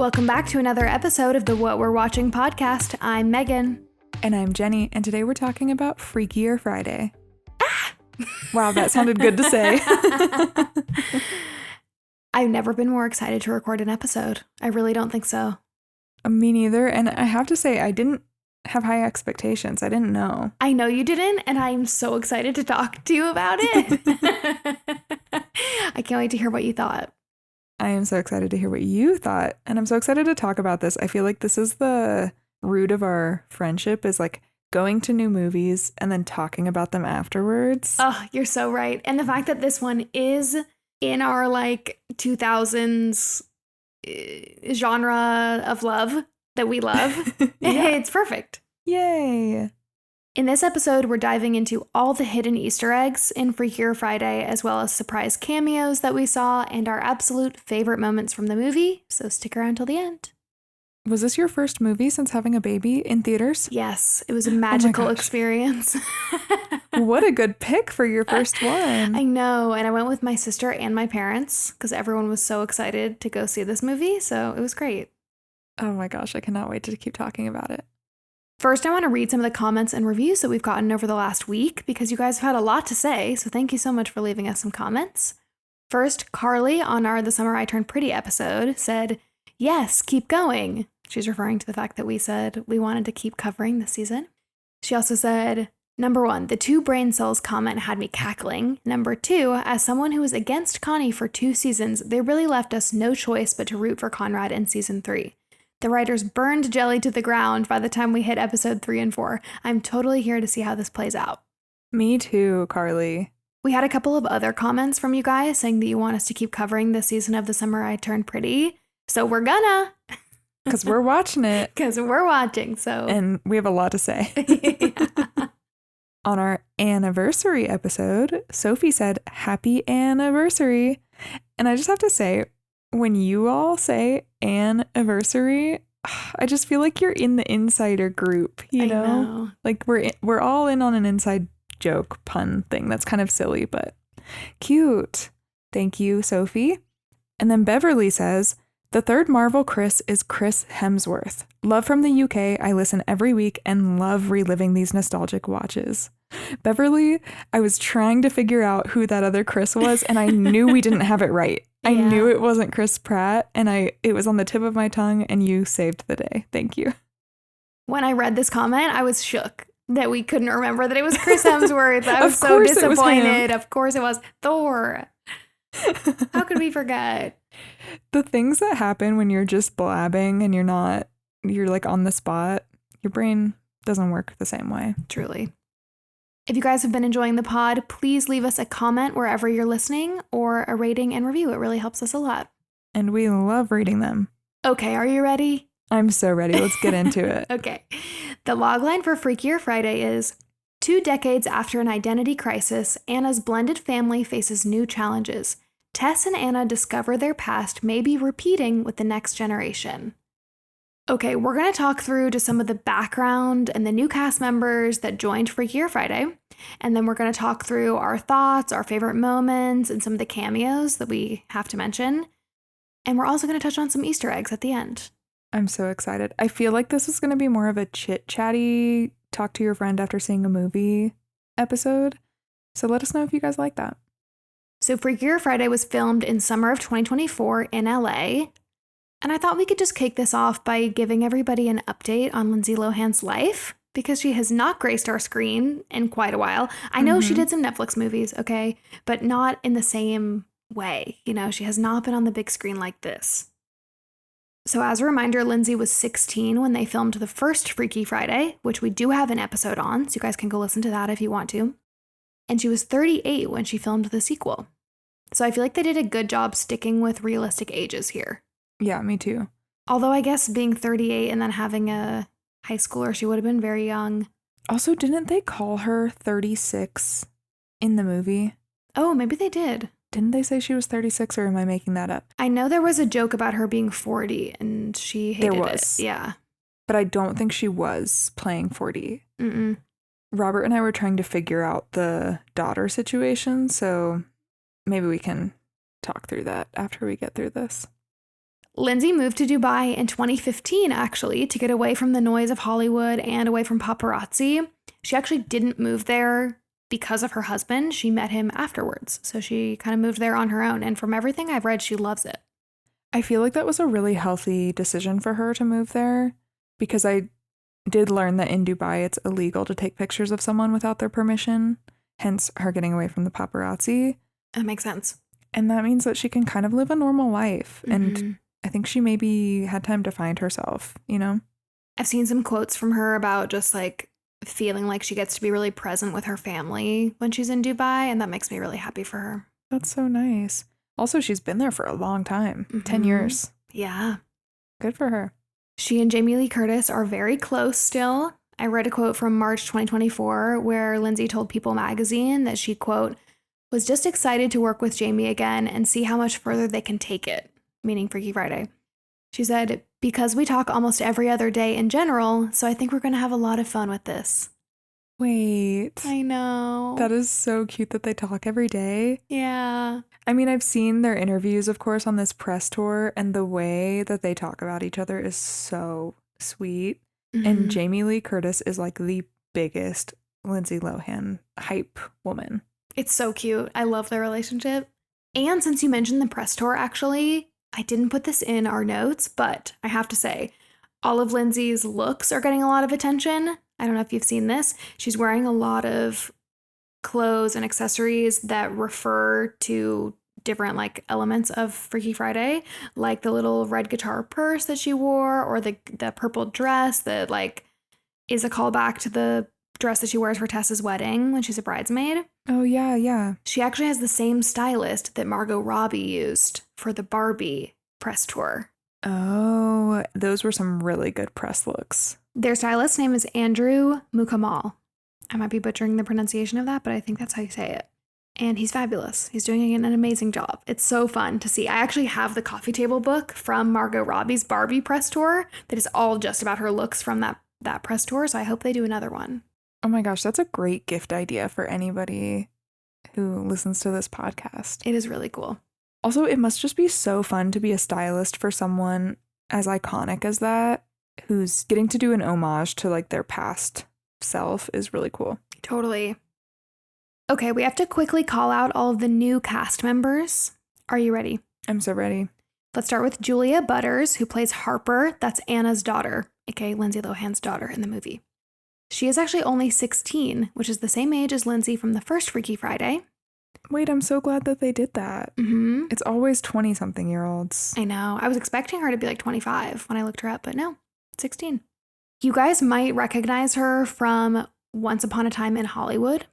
Welcome back to another episode of the What We're Watching podcast. I'm Megan. And I'm Jenny, and today we're talking about Freakier Friday. Wow, that sounded good to say. I've never been more excited to record an episode. I really don't think so. Me neither, and I have to say, I didn't have high expectations. I didn't know. I know you didn't, and I'm so excited to talk to you about it. I can't wait to hear what you thought. I am so excited to hear what you thought, and I'm so excited to talk about this. I feel like this is the root of our friendship, is like going to new movies and then talking about them afterwards. Oh, you're so right. And the fact that this one is in our like 2000s genre of love that we love, It's perfect. Yay. In this episode, we're diving into all the hidden Easter eggs in Freakier Friday, as well as surprise cameos that we saw and our absolute favorite moments from the movie, so stick around till the end. Was this your first movie since having a baby in theaters? Yes, it was a magical experience. What a good pick for your first one. I know, and I went with my sister and my parents because everyone was so excited to go see this movie, so it was great. Oh my gosh, I cannot wait to keep talking about it. First, I want to read some of the comments and reviews that we've gotten over the last week because you guys have had a lot to say, so thank you so much for leaving us some comments. First, Carly on our The Summer I Turned Pretty episode said, "Yes, keep going." She's referring to the fact that we said we wanted to keep covering this season. She also said, "Number 1, the 2 brain cells comment had me cackling. Number 2, as someone who was against Connie for 2 seasons, they really left us no choice but to root for Conrad in season 3. The writers burned Jelly to the ground by the time we hit episode 3 and 4. I'm totally here to see how this plays out." Me too, Carly. We had a couple of other comments from you guys saying that you want us to keep covering this season of The Summer I Turned Pretty. So we're gonna. Because we're watching it. Because we're watching, so. And we have a lot to say. On our anniversary episode, Sophie said, "Happy anniversary." And I just have to say, when you all say anniversary, I just feel like you're in the insider group, you know? I know. Like we're all in on an inside joke pun thing. That's kind of silly, but cute. Thank you, Sophie. And then Beverly says, "The third Marvel Chris is Chris Hemsworth. Love from the UK. I listen every week and love reliving these nostalgic watches." Beverly, I was trying to figure out who that other Chris was, and I knew we didn't have it right. I knew it wasn't Chris Pratt, and it was on the tip of my tongue, and you saved the day. Thank you. When I read this comment, I was shook that we couldn't remember that it was Chris Hemsworth. I was so disappointed. Of course it was Thor. How could we forget? The things that happen when you're just blabbing and you're like on the spot, your brain doesn't work the same way. Truly. If you guys have been enjoying the pod, please leave us a comment wherever you're listening or a rating and review. It really helps us a lot. And we love reading them. Okay, are you ready? I'm so ready. Let's get into it. Okay. The logline for Freakier Friday is, 2 decades after an identity crisis, Anna's blended family faces new challenges. Tess and Anna discover their past may be repeating with the next generation. Okay, we're going to talk through just some of the background and the new cast members that joined Freakier Friday. And then we're going to talk through our thoughts, our favorite moments, and some of the cameos that we have to mention. And we're also going to touch on some Easter eggs at the end. I'm so excited. I feel like this is going to be more of a chit-chatty, talk to your friend after seeing a movie episode. So let us know if you guys like that. So Freakier Friday was filmed in summer of 2024 in LA. And I thought we could just kick this off by giving everybody an update on Lindsay Lohan's life, because she has not graced our screen in quite a while. I know she did some Netflix movies, okay, but not in the same way. You know, she has not been on the big screen like this. So as a reminder, Lindsay was 16 when they filmed the first Freaky Friday, which we do have an episode on, so you guys can go listen to that if you want to. And she was 38 when she filmed the sequel. So I feel like they did a good job sticking with realistic ages here. Yeah, me too. Although I guess being 38 and then having a high schooler, she would have been very young. Also, didn't they call her 36 in the movie? Oh, maybe they did. Didn't they say she was 36, or am I making that up? I know there was a joke about her being 40 and she hated it. Yeah. But I don't think she was playing 40. Mm-mm. Robert and I were trying to figure out the daughter situation, so maybe we can talk through that after we get through this. Lindsay moved to Dubai in 2015, actually, to get away from the noise of Hollywood and away from paparazzi. She actually didn't move there because of her husband. She met him afterwards. So she kind of moved there on her own. And from everything I've read, she loves it. I feel like that was a really healthy decision for her to move there, because I did learn that in Dubai it's illegal to take pictures of someone without their permission, hence her getting away from the paparazzi. That makes sense. And that means that she can kind of live a normal life. And I think she maybe had time to find herself, you know? I've seen some quotes from her about just like feeling like she gets to be really present with her family when she's in Dubai, and that makes me really happy for her. That's so nice. Also, she's been there for a long time, 10 years. Yeah. Good for her. She and Jamie Lee Curtis are very close still. I read a quote from March 2024 where Lindsay told People magazine that she, quote, was just excited to work with Jamie again and see how much further they can take it, meaning Freaky Friday. She said, because we talk almost every other day in general, so I think we're going to have a lot of fun with this. Wait. I know. That is so cute that they talk every day. Yeah. I mean, I've seen their interviews, of course, on this press tour, and the way that they talk about each other is so sweet. And Jamie Lee Curtis is like the biggest Lindsay Lohan hype woman. It's so cute. I love their relationship. And since you mentioned the press tour, actually, I didn't put this in our notes, but I have to say, all of Lindsay's looks are getting a lot of attention. I don't know if you've seen this. She's wearing a lot of clothes and accessories that refer to different like elements of Freaky Friday, like the little red guitar purse that she wore, or the purple dress that like is a callback to the dress that she wears for Tessa's wedding when she's a bridesmaid. Oh, yeah, yeah. She actually has the same stylist that Margot Robbie used for the Barbie press tour. Oh, those were some really good press looks. Their stylist's name is Andrew Mukamal. I might be butchering the pronunciation of that, but I think that's how you say it. And he's fabulous. He's doing an amazing job. It's so fun to see. I actually have the coffee table book from Margot Robbie's Barbie press tour that is all just about her looks from that press tour, so I hope they do another one. Oh my gosh, that's a great gift idea for anybody who listens to this podcast. It is really cool. Also, it must just be so fun to be a stylist for someone as iconic as that, who's getting to do an homage to like their past self is really cool. Totally. Okay, we have to quickly call out all of the new cast members. Are you ready? I'm so ready. Let's start with Julia Butters, who plays Harper. That's Anna's daughter, aka Lindsay Lohan's daughter in the movie. She is actually only 16, which is the same age as Lindsay from the first Freaky Friday. Wait, I'm so glad that they did that. It's always 20-something-year-olds. I know. I was expecting her to be like 25 when I looked her up, but no, 16. You guys might recognize her from Once Upon a Time in Hollywood.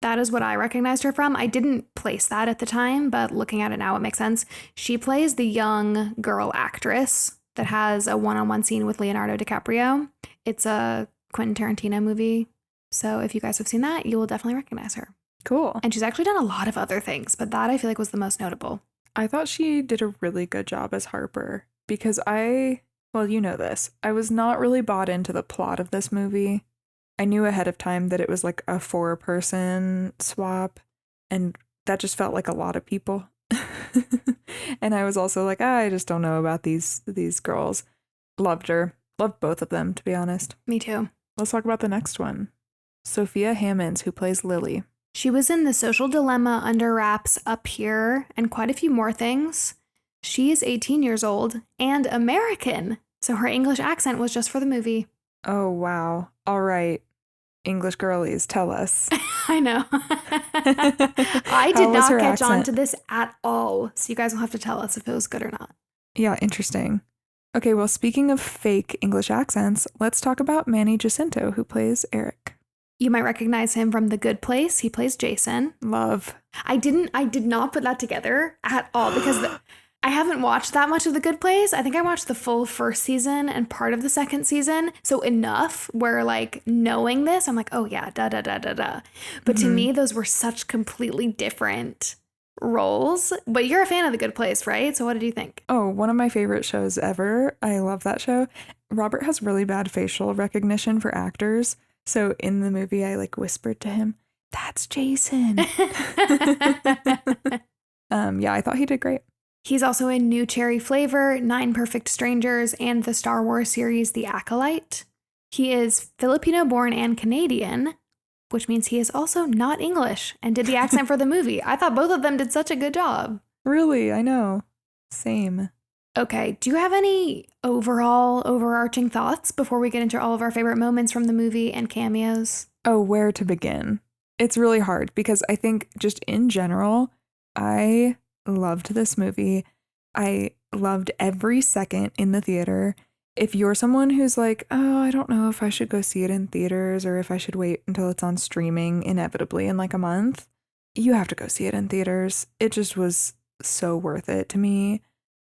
That is what I recognized her from. I didn't place that at the time, but looking at it now, it makes sense. She plays the young girl actress that has a one-on-one scene with Leonardo DiCaprio. It's a Quentin Tarantino movie. So if you guys have seen that, you will definitely recognize her. Cool. And she's actually done a lot of other things, but that I feel like was the most notable. I thought she did a really good job as Harper because well, you know this. I was not really bought into the plot of this movie. I knew ahead of time that it was like a 4-person swap, and that just felt like a lot of people. And I was also like, I just don't know about these girls. Loved her. Loved both of them, to be honest. Me too. Let's talk about the next one. Sophia Hammonds, who plays Lily. She was in The Social Dilemma, Under Wraps, Up Here, and quite a few more things. She is 18 years old and American, so her English accent was just for the movie. Oh, wow. All right. English girlies, tell us. I know. I did not catch on to this at all, so you guys will have to tell us if it was good or not. Yeah, interesting. Okay, well, speaking of fake English accents, let's talk about Manny Jacinto, who plays Eric. You might recognize him from The Good Place. He plays Jason. Love. I did not put that together at all because I haven't watched that much of The Good Place. I think I watched the full first season and part of the second season. So enough where like knowing this, I'm like, oh yeah, da. But to me, those were such completely different roles. But you're a fan of The Good Place, right? So what did you think? Oh, one of my favorite shows ever. I love that show. Robert has really bad facial recognition for actors. So in the movie, I like whispered to him, that's Jason. Yeah, I thought he did great. He's also in New Cherry Flavor, Nine Perfect Strangers, and the Star Wars series The Acolyte. He is Filipino-born and Canadian, which means he is also not English and did the accent for the movie. I thought both of them did such a good job. Really? I know. Same. Okay, do you have any overall overarching thoughts before we get into all of our favorite moments from the movie and cameos? Oh, where to begin? It's really hard because I think just in general, I loved this movie. I loved every second in the theater. If you're someone who's like, oh, I don't know if I should go see it in theaters or if I should wait until it's on streaming inevitably in like a month, you have to go see it in theaters. It just was so worth it to me.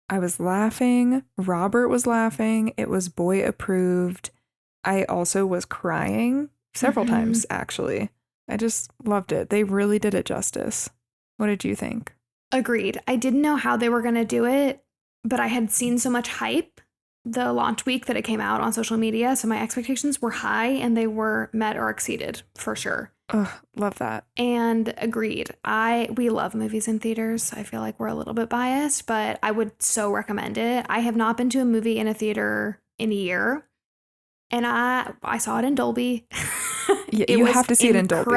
I was laughing. Robert was laughing. It was boy approved. I also was crying several times, actually. I just loved it. They really did it justice. What did you think? Agreed. I didn't know how they were going to do it, but I had seen so much hype the launch week that it came out on social media, so my expectations were high and they were met or exceeded for sure. Ugh, love that. And agreed. We love movies in theaters. I feel like we're a little bit biased, but I would so recommend it. I have not been to a movie in a theater in a year, and I saw it in Dolby. Yeah, you have to see it in Dolby.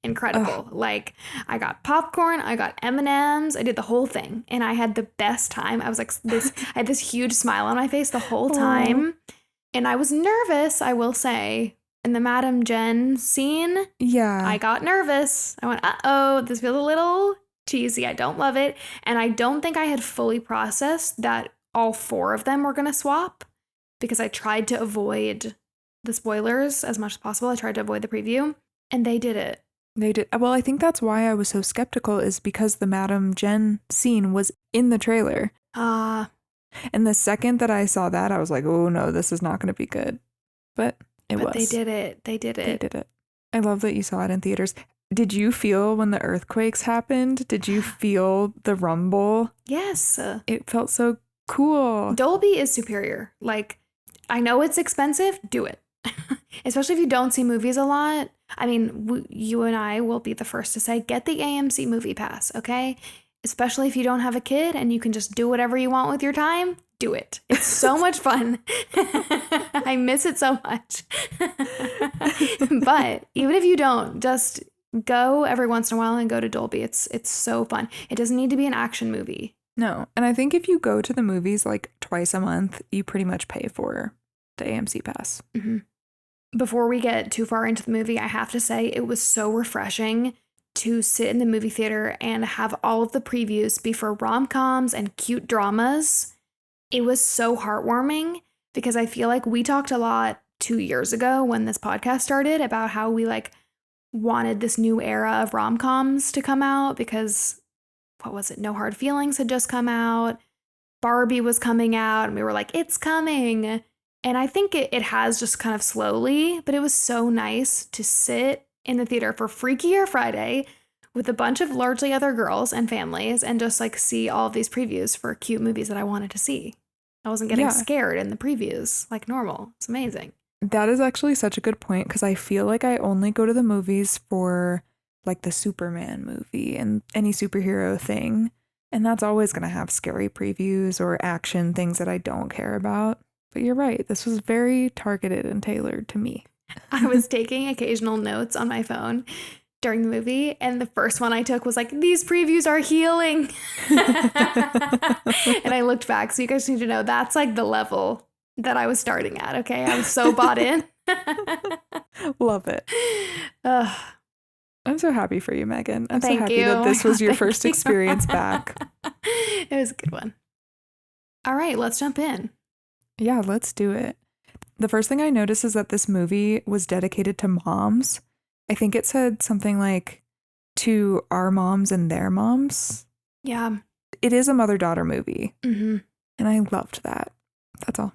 Incredible. Like, I got popcorn, I got M&Ms, I did the whole thing, and I had the best time. I was like I had this huge smile on my face the whole time, and I was nervous, I will say. In the Madame Jen scene, I got nervous. I went, uh-oh, this feels a little cheesy. I don't love it. And I don't think I had fully processed that all four of them were going to swap because I tried to avoid the spoilers as much as possible. I tried to avoid the preview, and they did it. They did. Well, I think that's why I was so skeptical is because the Madame Jen scene was in the trailer. And the second that I saw that, I was like, oh, no, this is not going to be good. But they did it. They did it. I love that you saw it in theaters. Did you feel when the earthquakes happened? Did you feel the rumble? Yes. It felt so cool. Dolby is superior. Like, I know it's expensive. Do it. Especially if you don't see movies a lot. I mean, you and I will be the first to say, get the AMC Movie Pass, okay? Especially if you don't have a kid and you can just do whatever you want with your time. Do it. It's so much fun. I miss it so much. But even if you don't, just go every once in a while and go to Dolby. It's so fun. It doesn't need to be an action movie. No. And I think if you go to the movies like twice a month, you pretty much pay for the AMC Pass. Mm-hmm. Before we get too far into the movie, I have to say it was so refreshing to sit in the movie theater and have all of the previews be for rom-coms and cute dramas. It was so heartwarming because I feel like we talked a lot 2 years ago when this podcast started about how we like wanted this new era of rom-coms to come out because, what was it? No Hard Feelings had just come out. Barbie was coming out and we were like, it's coming. And I think it has just kind of slowly, but it was so nice to sit in the theater for Freakier Friday with a bunch of largely other girls and families and just like see all of these previews for cute movies that I wanted to see. I wasn't getting scared in the previews like normal. It's amazing. That is actually such a good point because I feel like I only go to the movies for like the Superman movie and any superhero thing. And that's always going to have scary previews or action things that I don't care about. But you're right. This was very targeted and tailored to me. I was taking occasional notes on my phone during the movie, and the first one I took was like, these previews are healing. And I looked back, so you guys need to know that's like the level that I was starting at, okay? I was so bought in. Love it. I'm so happy for you, Megan. I'm so happy you. that this was your first experience back. It was a good one. All right, let's jump in. Yeah, let's do it. The first thing I noticed is that this movie was dedicated to moms. I think it said something like, to our moms and their moms. Yeah. It is a mother-daughter movie. Mm-hmm. And I loved that. That's all.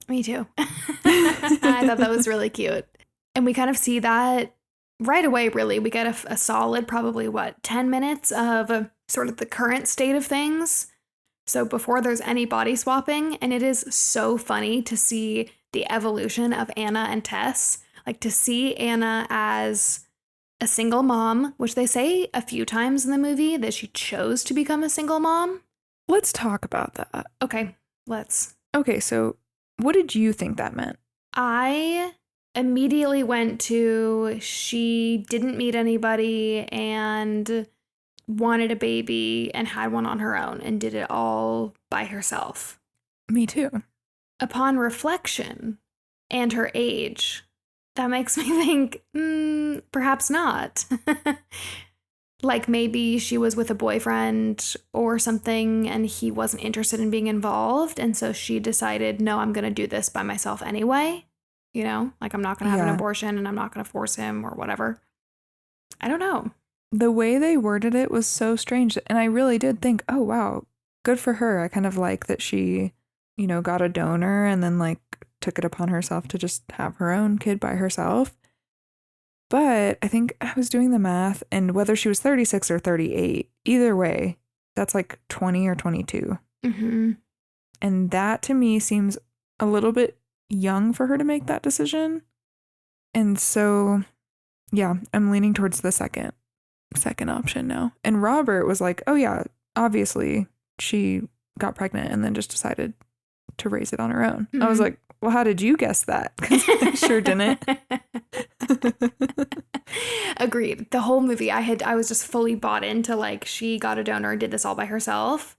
Me too. I thought that was really cute. And we kind of see that right away, really. We get a solid, probably, 10 minutes of sort of the current state of things. So before there's any body swapping, and it is so funny to see the evolution of Anna and Tess. Like to see Anna as a single mom, which they say a few times in the movie that she chose to become a single mom. Let's talk about that. Okay, let's. Okay, so what did you think that meant? I immediately went to she didn't meet anybody and wanted a baby and had one on her own and did it all by herself. Me too. Upon reflection and her age, that makes me think, perhaps not. Like maybe she was with a boyfriend or something and he wasn't interested in being involved. And so she decided, no, I'm going to do this by myself anyway. You know, like I'm not going to have an abortion and I'm not going to force him or whatever. I don't know. The way they worded it was so strange. And I really did think, oh, wow, good for her. I kind of like that she, you know, got a donor and then like took it upon herself to just have her own kid by herself. But I think I was doing the math, and whether she was 36 or 38, either way, that's like 20 or 22. Mm-hmm. And that to me seems a little bit young for her to make that decision. And so, yeah, I'm leaning towards the second option now. And Robert was like, oh yeah, obviously she got pregnant and then just decided to raise it on her own. I was like, well, how did you guess that? Because I sure didn't. Agreed. The whole movie, I was just fully bought into like she got a donor and did this all by herself.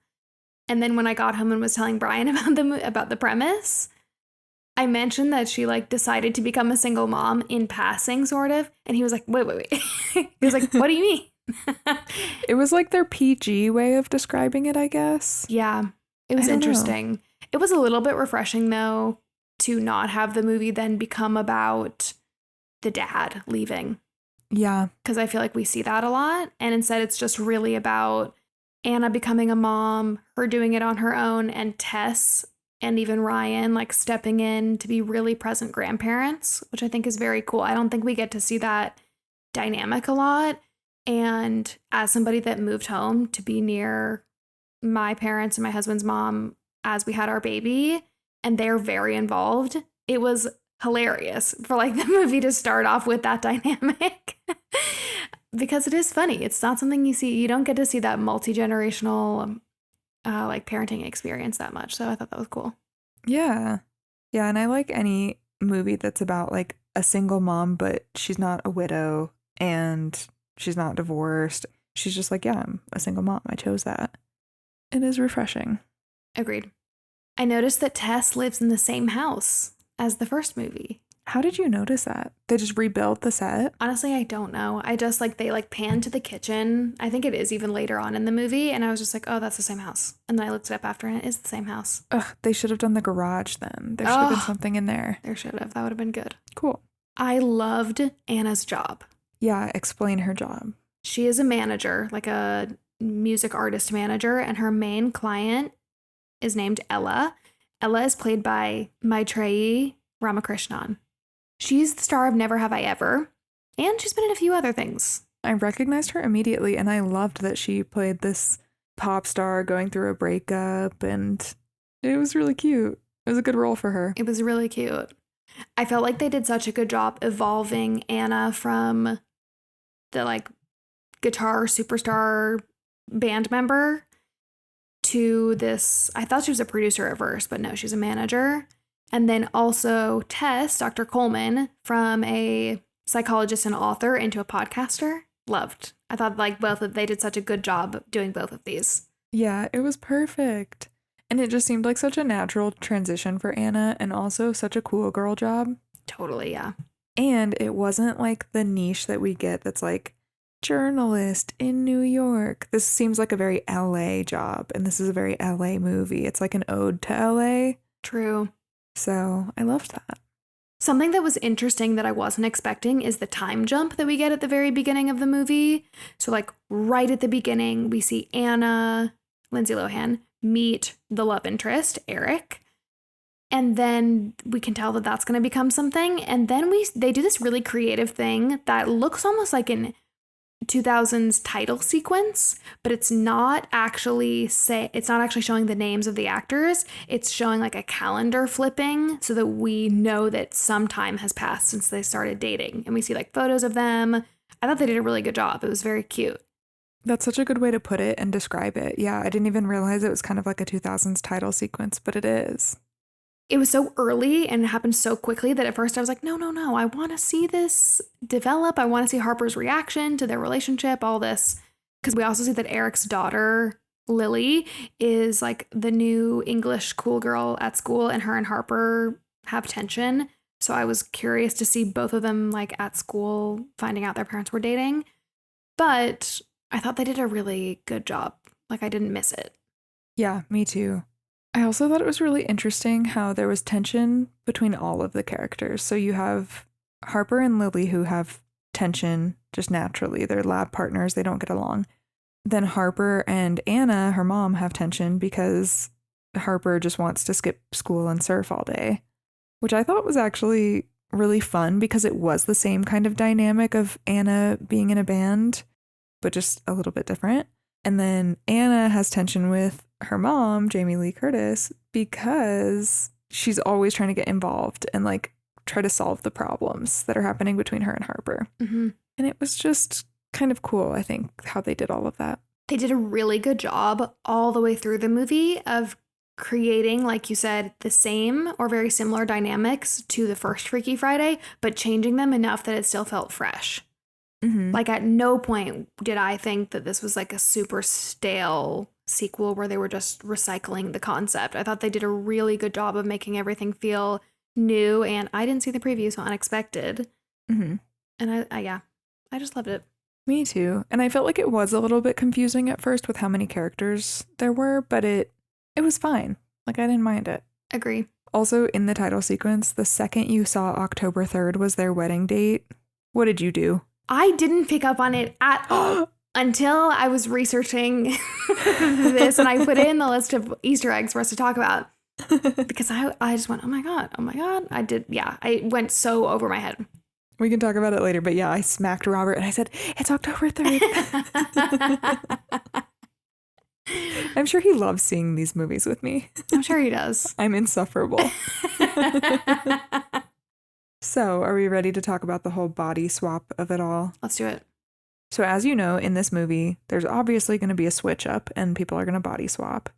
And then when I got home and was telling Brian about the premise, I mentioned that she like decided to become a single mom in passing, sort of. And he was like, wait. He was like, what do you mean? It was like their PG way of describing it, I guess. Yeah, it was interesting. It was a little bit refreshing, though, to not have the movie then become about the dad leaving. Yeah. Because I feel like we see that a lot. And instead, it's just really about Anna becoming a mom, her doing it on her own, and Tess and even Ryan like stepping in to be really present grandparents, which I think is very cool. I don't think we get to see that dynamic a lot. And as somebody that moved home to be near my parents and my husband's mom as we had our baby, and they're very involved, it was hilarious for like the movie to start off with that dynamic. Because it is funny. It's not something you see. You don't get to see that multi-generational like parenting experience that much. So I thought that was cool. Yeah. Yeah. And I like any movie that's about like a single mom, but she's not a widow and she's not divorced. She's just like, yeah, I'm a single mom. I chose that. It is refreshing. Agreed. I noticed that Tess lives in the same house as the first movie. How did you notice that? They just rebuilt the set? Honestly, I don't know. I just like they like pan to the kitchen. I think it is even later on in the movie. And I was just like, oh, that's the same house. And then I looked it up after and it is the same house. Ugh, they should have done the garage then. There should have been something in there. There should have. That would have been good. Cool. I loved Anna's job. Yeah, explain her job. She is a manager, like a music artist manager, and her main client is named Ella. Ella is played by Maitreyi Ramakrishnan. She's the star of Never Have I Ever, and she's been in a few other things. I recognized her immediately, and I loved that she played this pop star going through a breakup, and it was really cute. It was a good role for her. It was really cute. I felt like they did such a good job evolving Anna from the like guitar superstar band member to this. I thought she was a producer at first, but no, she's a manager. And then also Tess, Dr. Coleman, from a psychologist and author into a podcaster. Loved. I thought like they did such a good job doing both of these. Yeah, it was perfect. And it just seemed like such a natural transition for Anna and also such a cool girl job. Totally, yeah. And it wasn't like the niche that we get that's like journalist in New York. This seems like a very LA job, and this is a very LA movie. It's like an ode to LA. True. So I loved that. Something that was interesting that I wasn't expecting is the time jump that we get at the very beginning of the movie. So like right at the beginning, we see Anna, Lindsay Lohan, meet the love interest, Eric. And then we can tell that that's going to become something. And then they do this really creative thing that looks almost like an 2000s title sequence, but it's not actually showing the names of the actors. It's showing like a calendar flipping so that we know that some time has passed since they started dating. And we see like photos of them. I thought they did a really good job. It was very cute. That's such a good way to put it and describe it. Yeah, I didn't even realize it was kind of like a 2000s title sequence, but it is. It was so early and it happened so quickly that at first I was like, no, I want to see this develop. I want to see Harper's reaction to their relationship, all this. Because we also see that Eric's daughter, Lily, is like the new English cool girl at school, and her and Harper have tension. So I was curious to see both of them like at school finding out their parents were dating. But I thought they did a really good job. Like, I didn't miss it. Yeah, me too. I also thought it was really interesting how there was tension between all of the characters. So you have Harper and Lily who have tension just naturally. They're lab partners, they don't get along. Then Harper and Anna, her mom, have tension because Harper just wants to skip school and surf all day, which I thought was actually really fun because it was the same kind of dynamic of Anna being in a band, but just a little bit different. And then Anna has tension with her mom, Jamie Lee Curtis, because she's always trying to get involved and like try to solve the problems that are happening between her and Harper. Mm-hmm. And it was just kind of cool, I think, how they did all of that. They did a really good job all the way through the movie of creating, like you said, the same or very similar dynamics to the first Freaky Friday, but changing them enough that it still felt fresh. Mm-hmm. Like, at no point did I think that this was like a super stale sequel where they were just recycling the concept. I thought they did a really good job of making everything feel new, and I didn't see the preview, so unexpected. Mm-hmm. And I just loved it. Me too. And I felt like it was a little bit confusing at first with how many characters there were, but it was fine. Like, I didn't mind it. Agree. Also, in the title sequence, the second you saw October 3rd was their wedding date. What did you do? I didn't pick up on it at all until I was researching this, and I put it in the list of Easter eggs for us to talk about. Because I just went, oh my God. I did, yeah. I went so over my head. We can talk about it later, but yeah, I smacked Robert and I said, it's October 3rd. I'm sure he loves seeing these movies with me. I'm sure he does. I'm insufferable. So, are we ready to talk about the whole body swap of it all? Let's do it. So, as you know, in this movie, there's obviously going to be a switch up and people are going to body swap.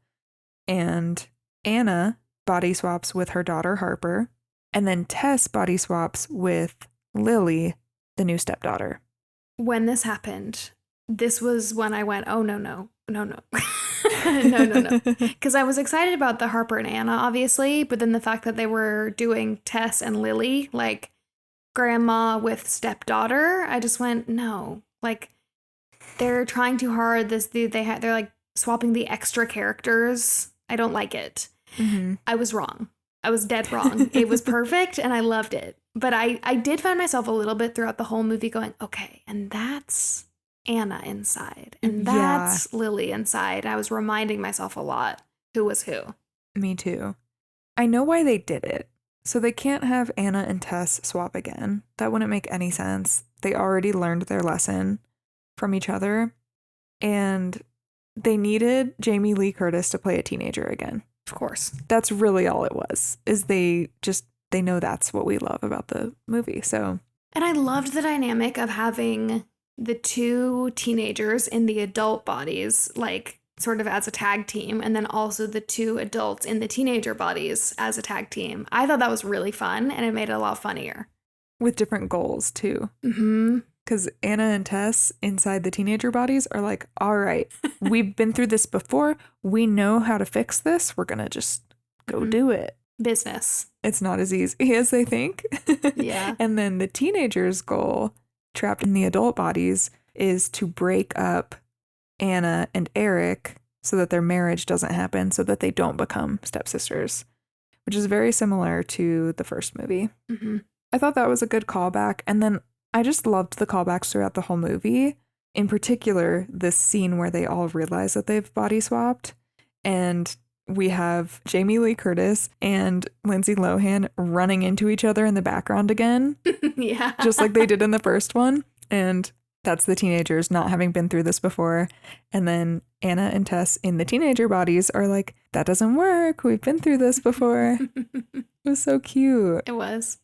And Anna body swaps with her daughter Harper, and then Tess body swaps with Lily, the new stepdaughter. When this happened, this was when I went, oh, no. No. Because I was excited about the Harper and Anna, obviously, but then the fact that they were doing Tess and Lily, like grandma with stepdaughter, I just went, no. Like, they're trying too hard. They're like swapping the extra characters. I don't like it. Mm-hmm. I was wrong. I was dead wrong. It was perfect and I loved it. But I did find myself a little bit throughout the whole movie going, okay, and that's Anna inside. And that's Lily inside. I was reminding myself a lot who was who. Me too. I know why they did it. So they can't have Anna and Tess swap again. That wouldn't make any sense. They already learned their lesson from each other. And they needed Jamie Lee Curtis to play a teenager again. Of course. That's really all it was, is they know that's what we love about the movie. So, and I loved the dynamic of having the two teenagers in the adult bodies, like sort of as a tag team, and then also the two adults in the teenager bodies as a tag team. I thought that was really fun, and it made it a lot funnier. With different goals, too. Mm-hmm. Because Anna and Tess inside the teenager bodies are like, all right, we've been through this before. We know how to fix this. We're going to just go do it. Business. It's not as easy as they think. Yeah. And then the teenager's goal, trapped in the adult bodies, is to break up Anna and Eric so that their marriage doesn't happen, so that they don't become stepsisters, which is very similar to the first movie. Mm-hmm. I thought that was a good callback. And then I just loved the callbacks throughout the whole movie. In particular, this scene where they all realize that they've body swapped. And we have Jamie Lee Curtis and Lindsay Lohan running into each other in the background again. Yeah. Just like they did in the first one. And that's the teenagers not having been through this before. And then Anna and Tess in the teenager bodies are like, that doesn't work. We've been through this before. It was so cute. It was.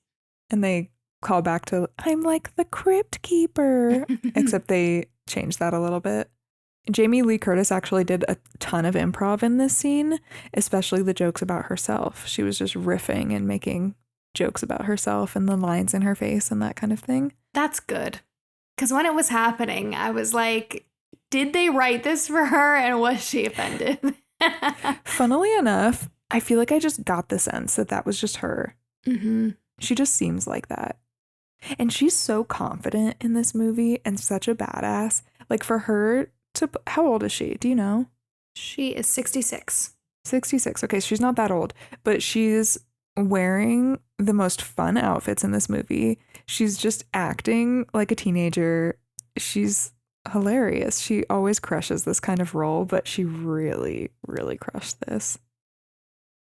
And they call back to, I'm like the crypt keeper. Except they changed that a little bit. Jamie Lee Curtis actually did a ton of improv in this scene, especially the jokes about herself. She was just riffing and making jokes about herself and the lines in her face and that kind of thing. That's good. Because when it was happening, I was like, did they write this for her and was she offended? Funnily enough, I feel like I just got the sense that that was just her. Mm-hmm. She just seems like that. And she's so confident in this movie and such a badass. Like for her to, how old is she? Do you know? She is 66. 66. Okay, she's not that old, but she's wearing the most fun outfits in this movie. She's just acting like a teenager. She's hilarious. She always crushes this kind of role, but she really, really crushed this.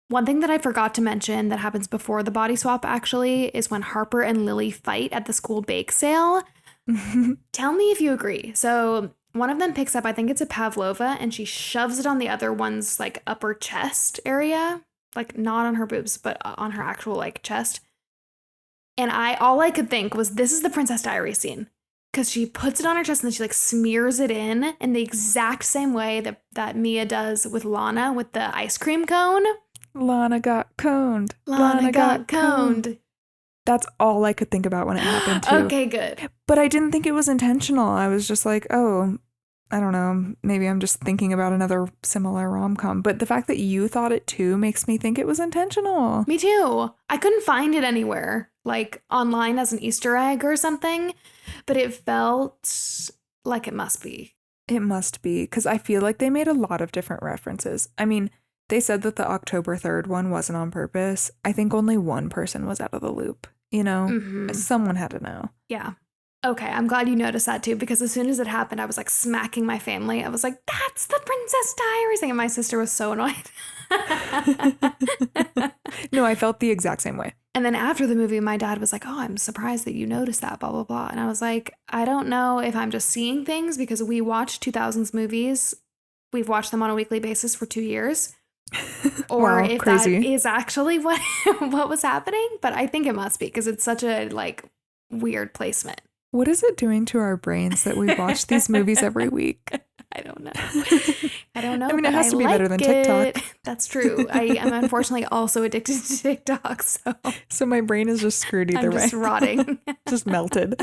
One thing that I forgot to mention that happens before the body swap actually is when Harper and Lily fight at the school bake sale. Tell me if you agree. So one of them picks up, I think it's a pavlova, and she shoves it on the other one's like upper chest area, like not on her boobs, but on her actual like chest. And all I could think was, this is the Princess Diaries scene. Because she puts it on her chest and then she like smears it in the exact same way that Mia does with Lana with the ice cream cone. Lana got coned. Lana got coned. That's all I could think about when it happened too. Okay, good. But I didn't think it was intentional. I was just like, oh, I don't know. Maybe I'm just thinking about another similar rom-com. But the fact that you thought it too makes me think it was intentional. Me too. I couldn't find it anywhere, like online as an Easter egg or something, but it felt like it must be. It must be, because I feel like they made a lot of different references. I mean, they said that the October 3rd one wasn't on purpose. I think only one person was out of the loop, you know? Mm-hmm. Someone had to know. Yeah. Okay, I'm glad you noticed that too, because as soon as it happened, I was like smacking my family. I was like, that's the Princess Diaries thing. And my sister was so annoyed. No, I felt the exact same way. And then after the movie, my dad was like, oh, I'm surprised that you noticed that, blah, blah, blah. And I was like, I don't know if I'm just seeing things because we watch 2000s movies. We've watched them on a weekly basis for 2 years. Or wow, if crazy. that is actually what was happening. But I think it must be because it's such a like weird placement. What is it doing to our brains that we watch these movies every week? I don't know. I mean, it has to be better than TikTok. That's true. I am unfortunately also addicted to TikTok. So my brain is just screwed either I'm way. just rotting. Just melted.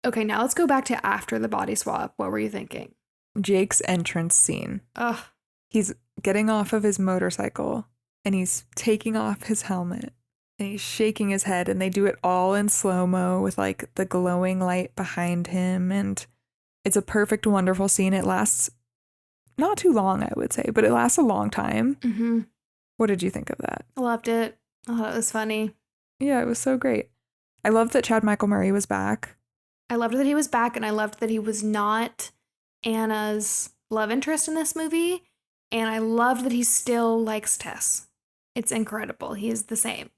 Okay, now let's go back to after the body swap. What were you thinking? Jake's entrance scene. Ugh. He's getting off of his motorcycle and he's taking off his helmet and he's shaking his head, and they do it all in slow-mo with like the glowing light behind him, and it's a perfect, wonderful scene. It lasts not too long, I would say, but it lasts a long time. Mm-hmm. What did you think of that? I loved it. I thought it was funny. Yeah, it was so great. I loved that Chad Michael Murray was back. I loved that he was back, and I loved that he was not Anna's love interest in this movie, and I loved that he still likes Tess. It's incredible. He is the same.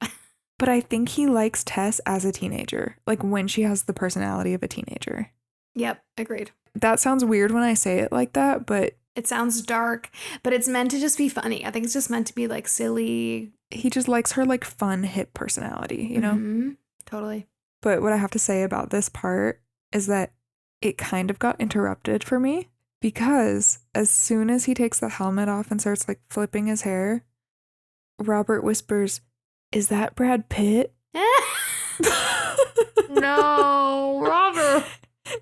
But I think he likes Tess as a teenager, like when she has the personality of a teenager. Yep, agreed. That sounds weird when I say it like that, but it sounds dark, but it's meant to just be funny. I think it's just meant to be like silly. He just likes her like fun, hip personality, you know? Mm-hmm. Totally. But what I have to say about this part is that it kind of got interrupted for me, because as soon as he takes the helmet off and starts like flipping his hair, Robert whispers, "Is that Brad Pitt?" No, Robert.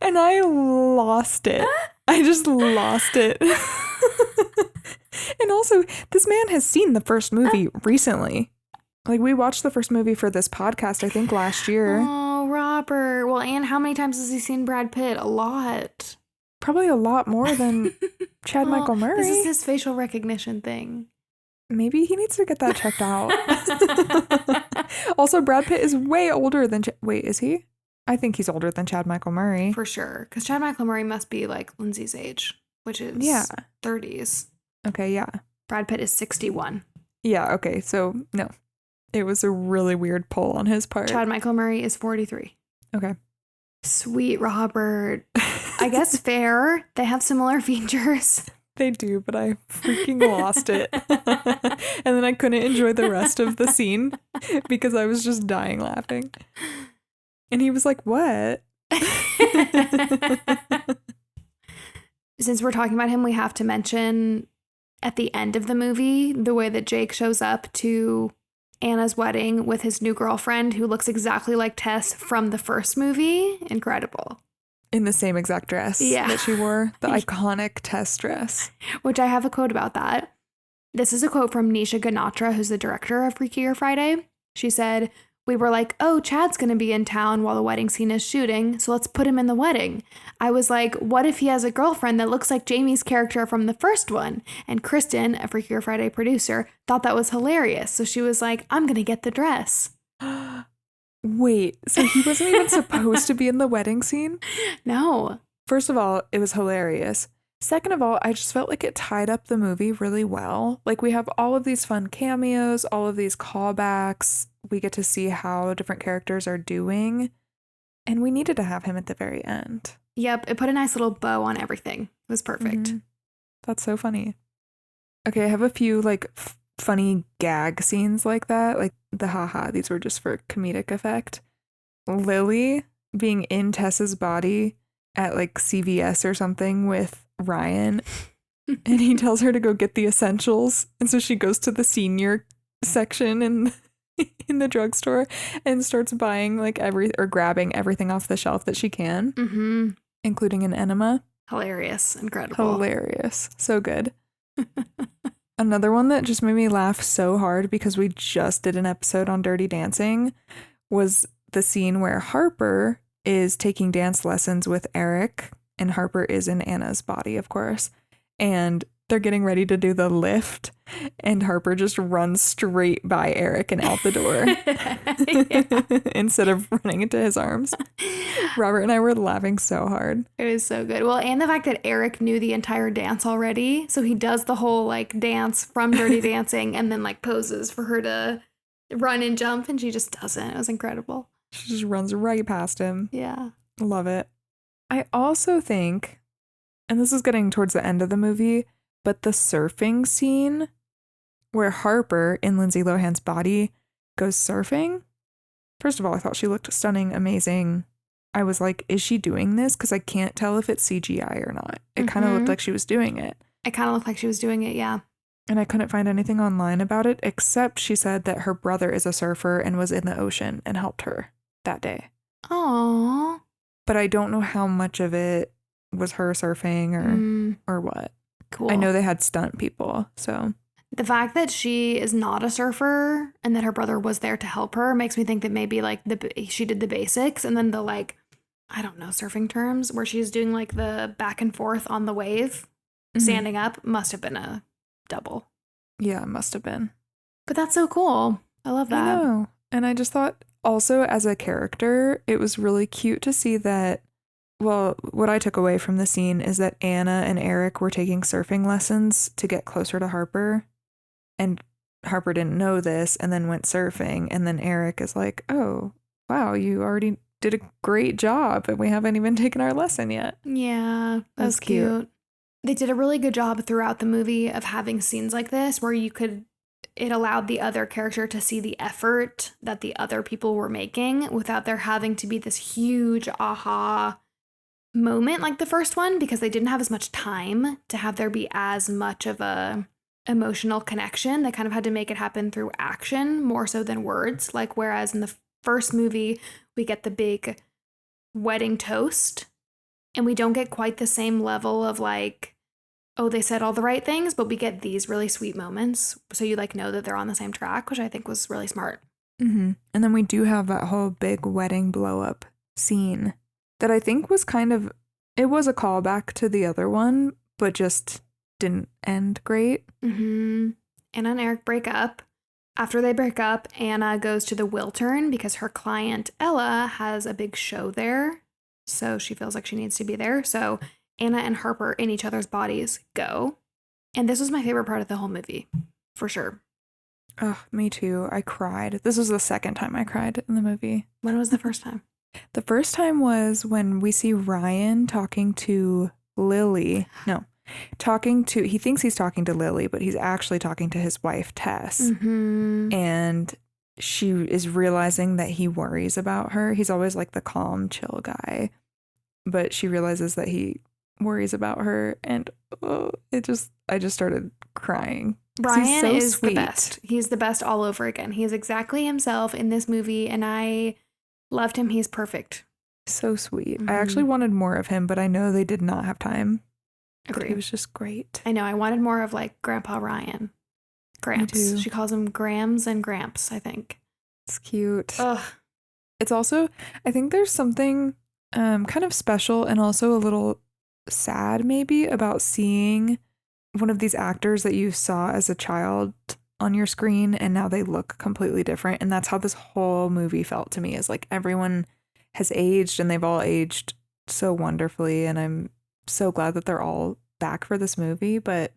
And I lost it. I just lost it. And also, this man has seen the first movie recently. Like, we watched the first movie for this podcast, I think, last year. Oh, Robert. Well, and how many times has he seen Brad Pitt? A lot. Probably a lot more than Chad Michael Murray. This is his facial recognition thing. Maybe he needs to get that checked out. Also, Brad Pitt is way older than... Wait, is he? I think he's older than Chad Michael Murray. For sure. Because Chad Michael Murray must be like Lindsay's age, which is 30s. Okay, yeah. Brad Pitt is 61. Yeah, okay. So, no. It was a really weird pull on his part. Chad Michael Murray is 43. Okay. Sweet Robert. I guess fair. They have similar features. They do, but I freaking lost it. And then I couldn't enjoy the rest of the scene because I was just dying laughing. And he was like, "What?" Since we're talking about him, we have to mention at the end of the movie, the way that Jake shows up to Anna's wedding with his new girlfriend who looks exactly like Tess from the first movie. Incredible. In the same exact dress that she wore, the iconic Tess dress. Which I have a quote about that. This is a quote from Nisha Ganatra, who's the director of Freakier Friday. She said, "We were like, oh, Chad's going to be in town while the wedding scene is shooting, so let's put him in the wedding. I was like, what if he has a girlfriend that looks like Jamie's character from the first one?" And Kristen, a Freakier Friday producer, thought that was hilarious. So she was like, I'm going to get the dress. Wait, so he wasn't even supposed to be in the wedding scene? No. First of all, it was hilarious. Second of all, I just felt like it tied up the movie really well. Like, we have all of these fun cameos, all of these callbacks. We get to see how different characters are doing. And we needed to have him at the very end. Yep, it put a nice little bow on everything. It was perfect. Mm-hmm. That's so funny. Okay, I have a few, like, funny gag scenes like that. Like, the haha, these were just for comedic effect. Lily being in Tessa's body at, like, CVS or something with Ryan, and he tells her to go get the essentials, and so she goes to the senior section in the drugstore and starts buying like grabbing everything off the shelf that she can, including an enema. Hilarious. Incredible. Hilarious. So good. Another one that just made me laugh so hard because we just did an episode on Dirty Dancing was the scene where Harper is taking dance lessons with Eric, and Harper is in Anna's body, of course, and they're getting ready to do the lift, and Harper just runs straight by Eric and out the door instead of running into his arms. Robert and I were laughing so hard. It was so good. Well, and the fact that Eric knew the entire dance already, so he does the whole like dance from Dirty Dancing and then like poses for her to run and jump, and she just doesn't. It was incredible. She just runs right past him. Yeah. Love it. I also think, and this is getting towards the end of the movie, but the surfing scene where Harper in Lindsay Lohan's body goes surfing. First of all, I thought she looked stunning, amazing. I was like, is she doing this? Because I can't tell if it's CGI or not. It kind of looked like she was doing it. It kind of looked like she was doing it, yeah. And I couldn't find anything online about it, except she said that her brother is a surfer and was in the ocean and helped her that day. Aww. But I don't know how much of it was her surfing or what. Cool. I know they had stunt people, so. The fact that she is not a surfer and that her brother was there to help her makes me think that maybe like she did the basics, and then the like, I don't know, surfing terms where she's doing like the back and forth on the wave, standing up, must have been a double. Yeah, it must have been. But that's so cool. I love that. I know. And I just thought also as a character, it was really cute to see that. Well, what I took away from the scene is that Anna and Eric were taking surfing lessons to get closer to Harper. And Harper didn't know this and then went surfing. And then Eric is like, oh, wow, you already did a great job and we haven't even taken our lesson yet. Yeah, that was cute. They did a really good job throughout the movie of having scenes like this where it allowed the other character to see the effort that the other people were making without there having to be this huge aha moment like the first one, because they didn't have as much time to have there be as much of a emotional connection. They kind of had to make it happen through action more so than words. Like, whereas in the first movie, we get the big wedding toast and we don't get quite the same level of like, oh, they said all the right things, but we get these really sweet moments. So you like know that they're on the same track, which I think was really smart. And then we do have that whole big wedding blow up scene that I think was it was a callback to the other one, but just didn't end great. Anna and Eric break up. After they break up, Anna goes to the Wiltern because her client Ella has a big show there. So she feels like she needs to be there. So Anna and Harper in each other's bodies go. And this was my favorite part of the whole movie, for sure. Oh, me too. I cried. This was the second time I cried in the movie. When was the first time? The first time was when we see Ryan talking to Lily. No, he thinks he's talking to Lily, but he's actually talking to his wife, Tess. And she is realizing that he worries about her. He's always like the calm, chill guy. But she realizes that he worries about her, and I just started crying. Brian is the best. He's the best all over again. He is exactly himself in this movie, and I loved him. He's perfect. So sweet. I actually wanted more of him, but I know they did not have time. Agree. He was just great. I know. I wanted more of like Grandpa Ryan. Gramps. Me too. She calls him Grams and Gramps, I think. It's cute. Ugh. It's also, I think there's something kind of special and also a little sad maybe about seeing one of these actors that you saw as a child on your screen and now they look completely different. And that's how this whole movie felt to me, is like everyone has aged and they've all aged so wonderfully. And I'm so glad that they're all back for this movie. But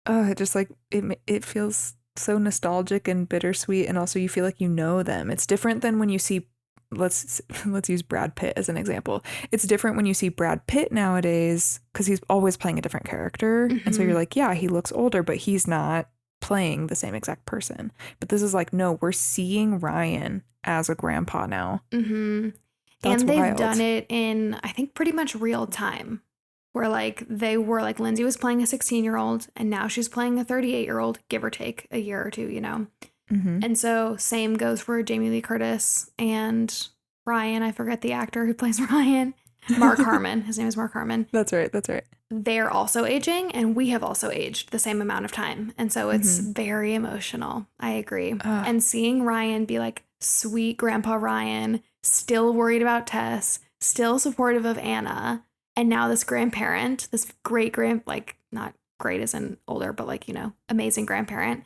it just like it feels so nostalgic and bittersweet. And also you feel like you know them. It's different than when you see, let's use Brad Pitt as an example. It's different when you see Brad Pitt nowadays because he's always playing a different character. And so you're like, yeah, he looks older, but he's not playing the same exact person. But this is like, no, we're seeing Ryan as a grandpa now. That's and they've wild. done it in, I think, pretty much real time, where like they were like, Lindsay was playing a 16-year-old and now she's playing a 38-year-old, give or take a year or two, you know. And so same goes for Jamie Lee Curtis and Ryan. I forget the actor who plays Ryan. Mark Harmon. His name is Mark Harmon. That's right. They're also aging, and we have also aged the same amount of time. And so it's very emotional. I agree. And seeing Ryan be like sweet Grandpa Ryan, still worried about Tess, still supportive of Anna, and now this grandparent, this like not great as in older, but like, you know, amazing grandparent,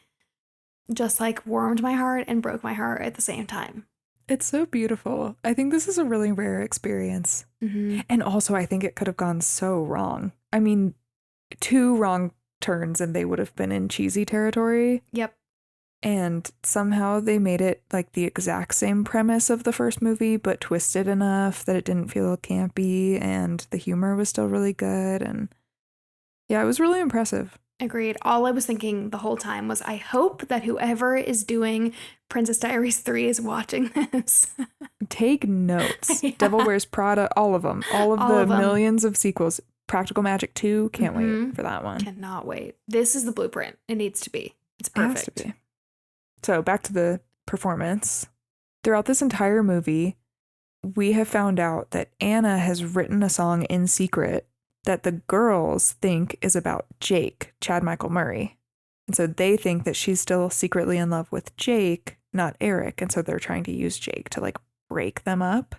just like warmed my heart and broke my heart at the same time. It's so beautiful. I think this is a really rare experience. And also I think it could have gone so wrong. I mean, 2 wrong turns and they would have been in cheesy territory. Yep. And somehow they made it like the exact same premise of the first movie, but twisted enough that it didn't feel campy and the humor was still really good. And yeah, it was really impressive. Agreed. All I was thinking the whole time was, I hope that whoever is doing Princess Diaries 3 is watching this. Take notes. Yeah. Devil Wears Prada, all of them. All of the millions of sequels. Practical Magic 2, can't wait for that one. Cannot wait. This is the blueprint. It needs to be. It's perfect. It has to be. So back to the performance. Throughout this entire movie, we have found out that Anna has written a song in secret that the girls think is about Jake, Chad Michael Murray. And so they think that she's still secretly in love with Jake, not Eric. And so they're trying to use Jake to like break them up.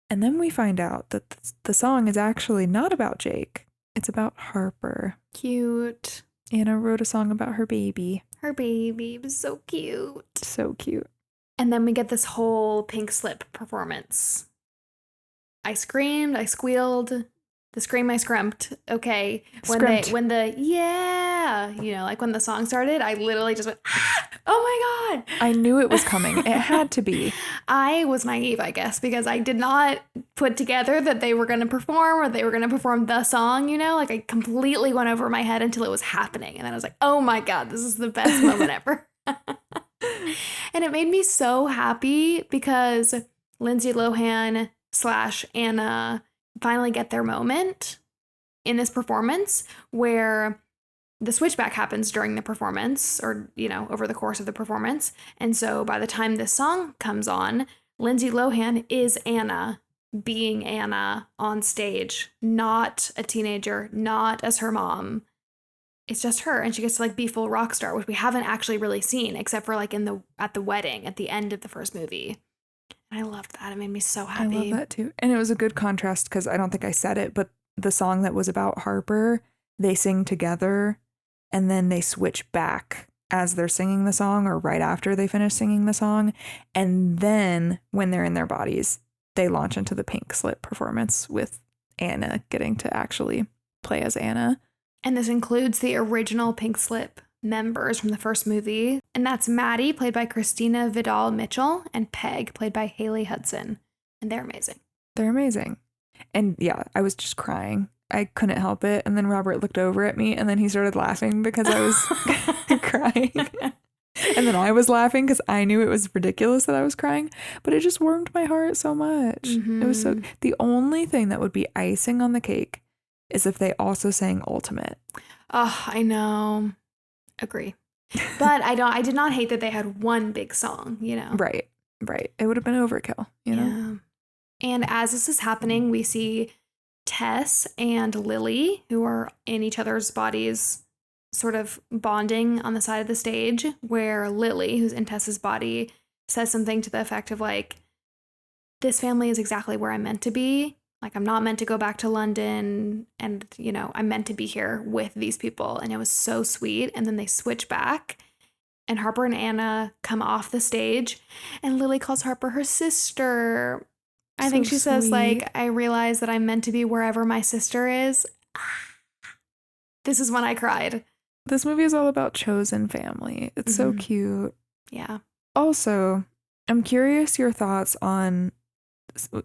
And then we find out that the song is actually not about Jake. It's about Harper. Cute. Anna wrote a song about her baby. Her baby was so cute. So cute. And then we get this whole pink slip performance. I screamed, I squealed. The scream I scrumped. Okay. When the song started, I literally just went, oh my God. I knew it was coming. It had to be. I was naive, I guess, because I did not put together that they were going to perform or they were going to perform the song, you know, like I completely went over my head until it was happening. And then I was like, oh my God, this is the best moment ever. And it made me so happy because Lindsay Lohan / Anna finally get their moment in this performance where the switchback happens during the performance or, you know, over the course of the performance. And so by the time this song comes on, Lindsay Lohan is Anna, being Anna on stage, not a teenager, not as her mom. It's just her. And she gets to like be full rock star, which we haven't actually really seen except for like at the wedding at the end of the first movie. I loved that. It made me so happy. I love that too. And it was a good contrast because I don't think I said it, but the song that was about Harper, they sing together and then they switch back as they're singing the song or right after they finish singing the song. And then when they're in their bodies, they launch into the pink slip performance with Anna getting to actually play as Anna. And this includes the original pink slip members from the first movie, and that's Maddie, played by Christina Vidal Mitchell, and Peg, played by Haley Hudson, and they're amazing. They're amazing. And yeah, I was just crying. I couldn't help it. And then Robert looked over at me and then he started laughing because I was crying. And then I was laughing because I knew it was ridiculous that I was crying, but it just warmed my heart so much. It was so, the only thing that would be icing on the cake is if they also sang Ultimate. Oh, I know. Agree. But I did not hate that they had one big song, you know. Right. It would have been overkill, you know? And as this is happening, we see Tess and Lily, who are in each other's bodies, sort of bonding on the side of the stage, where Lily, who's in Tess's body, says something to the effect of like, this family is exactly where I'm meant to be. Like, I'm not meant to go back to London, and, you know, I'm meant to be here with these people. And it was so sweet. And then they switch back, and Harper and Anna come off the stage, and Lily calls Harper her sister. I think she says, like, I realize that I'm meant to be wherever my sister is. This is when I cried. This movie is all about chosen family. It's so cute. Yeah. Also, I'm curious your thoughts on,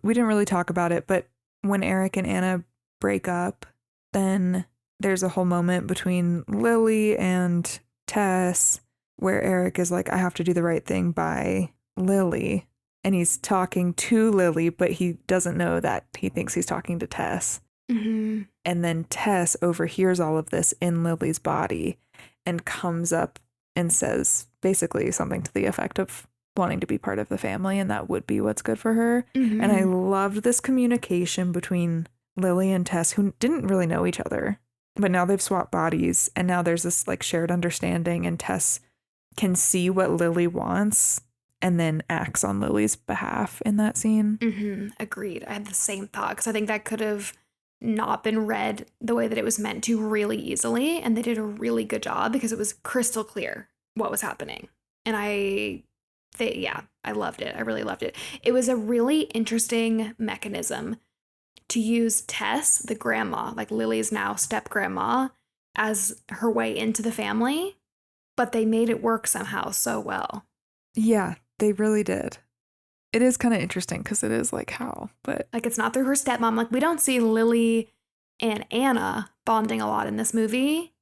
we didn't really talk about it, but when Eric and Anna break up, then there's a whole moment between Lily and Tess where Eric is like, I have to do the right thing by Lily. And he's talking to Lily, but he doesn't know that he thinks he's talking to Tess. Mm-hmm. And then Tess overhears all of this in Lily's body and comes up and says basically something to the effect of wanting to be part of the family, and that would be what's good for her. Mm-hmm. And I loved this communication between Lily and Tess, who didn't really know each other, but now they've swapped bodies, and now there's this like shared understanding, and Tess can see what Lily wants and then acts on Lily's behalf in that scene. Mm-hmm. Agreed. I had the same thought, because I think that could have not been read the way that it was meant to really easily, and they did a really good job because it was crystal clear what was happening. And I loved it. I really loved it. It was a really interesting mechanism to use Tess, the grandma, like Lily's now step grandma, as her way into the family, but they made it work somehow so well. Yeah, they really did. It is kind of interesting because it is like how, but like it's not through her stepmom. Like we don't see Lily and Anna bonding a lot in this movie,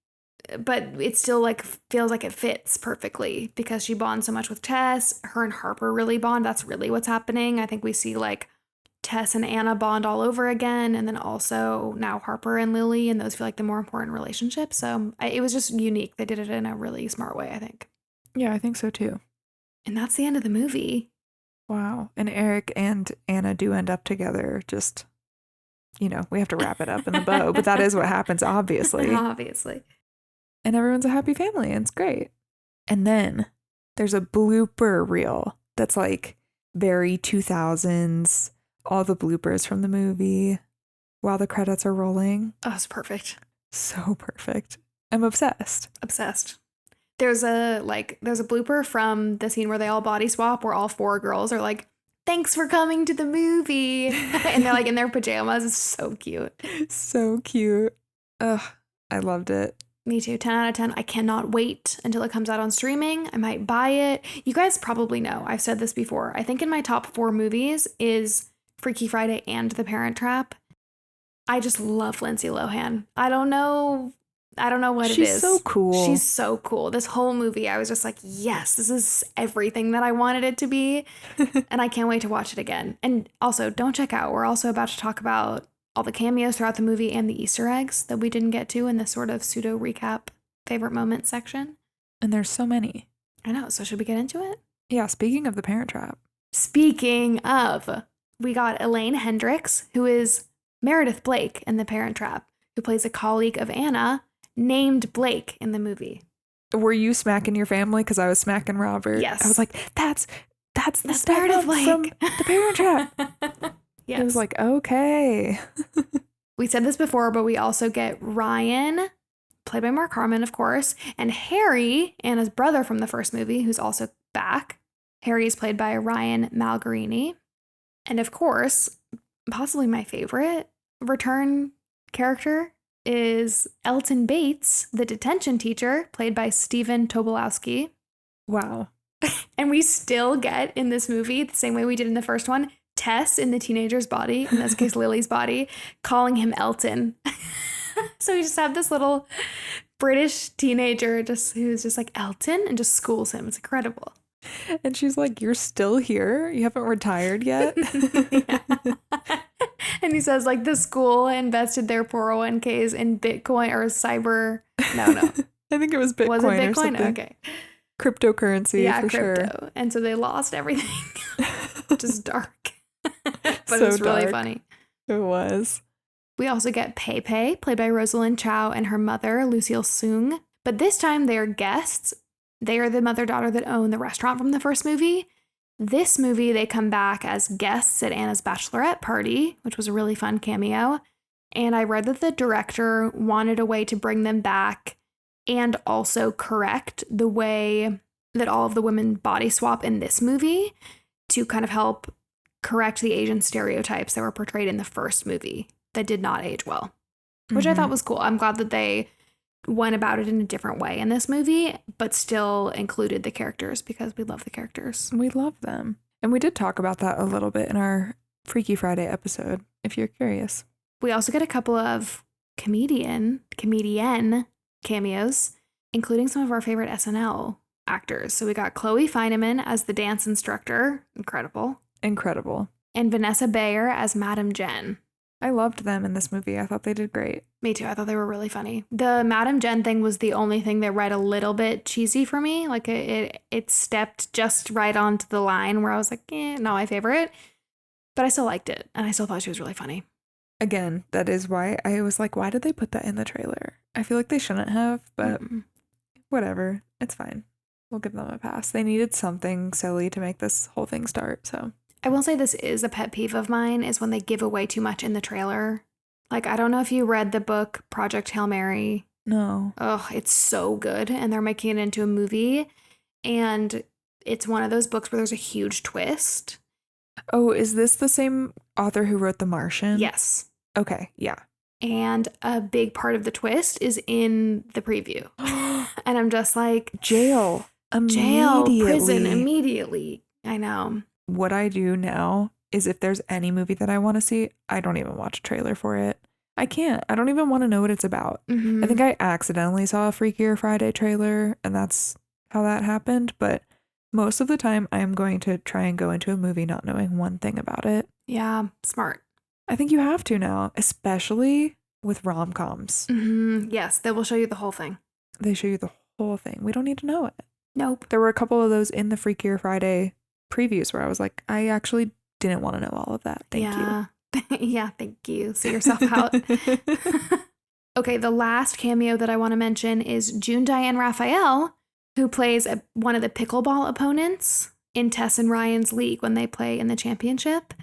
but it still like feels like it fits perfectly because she bonds so much with Tess. Her and Harper really bond. That's really what's happening. I think we see like Tess and Anna bond all over again, and then also now Harper and Lily, and those feel like the more important relationships. So it was just unique. They did it in a really smart way, I think. Yeah, I think so too. And that's the end of the movie. Wow. And Eric and Anna do end up together. Just, you know, we have to wrap it up in the bow, but that is what happens, obviously. Obviously. And everyone's a happy family, and it's great. And then there's a blooper reel that's like very 2000s, all the bloopers from the movie while the credits are rolling. Oh, it's perfect. So perfect. I'm obsessed. Obsessed. There's a blooper from the scene where they all body swap, where all four girls are like, thanks for coming to the movie. And they're like in their pajamas. It's so cute. So cute. Ugh, I loved it. Me too. 10 out of 10. I cannot wait until it comes out on streaming. I might buy it. You guys probably know. I've said this before. I think in my top 4 movies is Freaky Friday and The Parent Trap. I just love Lindsay Lohan. I don't know what it is. She's so cool. She's so cool. This whole movie, I was just like, yes, this is everything that I wanted it to be. And I can't wait to watch it again. And also, don't check out. We're also about to talk about all the cameos throughout the movie and the Easter eggs that we didn't get to in this sort of pseudo recap favorite moments section. And there's so many. I know. So should we get into it? Yeah. Speaking of The Parent Trap. Speaking of, we got Elaine Hendricks, who is Meredith Blake in The Parent Trap, who plays a colleague of Anna named Blake in the movie. Were you smacking your family? Because I was smacking Robert. Yes. I was like, that's the Meredith Blake from The Parent Trap. Yes. It was like, okay. We said this before, but we also get Ryan, played by Mark Harmon, of course, and Harry, Anna's brother from the first movie, who's also back. Harry is played by Ryan Malgarini. And of course, possibly my favorite return character is Elton Bates, the detention teacher, played by Stephen Tobolowsky. Wow. And we still get in this movie, the same way we did in the first one, Tess in the teenager's body, in this case Lily's body, calling him Elton. So we just have this little British teenager who's just like Elton and just schools him. It's incredible. And she's like, you're still here? You haven't retired yet? And he says, like, the school invested their 401ks in Bitcoin or cyber. No. I think it was Bitcoin, Was it Bitcoin? or something. Okay. Cryptocurrency, Yeah, for crypto. sure. And so they lost everything. Which is dark. But So it's really dark. funny. It was. We also get Pei Pei, played by Rosalind Chow, and her mother, Lucille Soong. But this time they're guests. They are the mother-daughter that own the restaurant from the first movie. This movie, they come back as guests at Anna's bachelorette party, which was a really fun cameo. And I read that the director wanted a way to bring them back and also correct the way that all of the women body swap in this movie to kind of help correct the Asian stereotypes that were portrayed in the first movie that did not age well, which I thought was cool. I'm glad that they went about it in a different way in this movie, but still included the characters because we love the characters. We love them. And we did talk about that a little bit in our Freaky Friday episode, if you're curious. We also get a couple of comedian cameos, including some of our favorite SNL actors. So we got Chloe Fineman as the dance instructor. Incredible. And Vanessa Bayer as Madam Jen. I loved them in this movie. I thought they did great. Me too. I thought they were really funny. The Madam Jen thing was the only thing that read a little bit cheesy for me. Like it stepped just right onto the line where I was like, not my favorite. But I still liked it. And I still thought she was really funny. Again, that is why I was like, why did they put that in the trailer? I feel like they shouldn't have, but whatever. It's fine. We'll give them a pass. They needed something silly to make this whole thing start, so. I will say this is a pet peeve of mine, is when they give away too much in the trailer. Like, I don't know if you read the book Project Hail Mary. No. Oh, it's so good. And they're making it into a movie. And it's one of those books where there's a huge twist. Oh, is this the same author who wrote The Martian? Yes. Okay, yeah. And a big part of the twist is in the preview. And I'm just like... Jail, prison, immediately. I know. What I do now is if there's any movie that I want to see, I don't even watch a trailer for it. I can't. I don't even want to know what it's about. I think I accidentally saw a Freakier Friday trailer, and that's how that happened. But most of the time, I'm going to try and go into a movie not knowing one thing about it. Yeah, smart. I think you have to now, especially with rom-coms. Yes, they will show you the whole thing. They show you the whole thing. We don't need to know it. Nope. There were a couple of those in the Freakier Friday previews where I was like, I actually didn't want to know all of that. Thank you. Yeah, thank you. See yourself out. Okay, the last cameo that I want to mention is June Diane Raphael, who plays one of the pickleball opponents in Tess and Ryan's league when they play in the championship.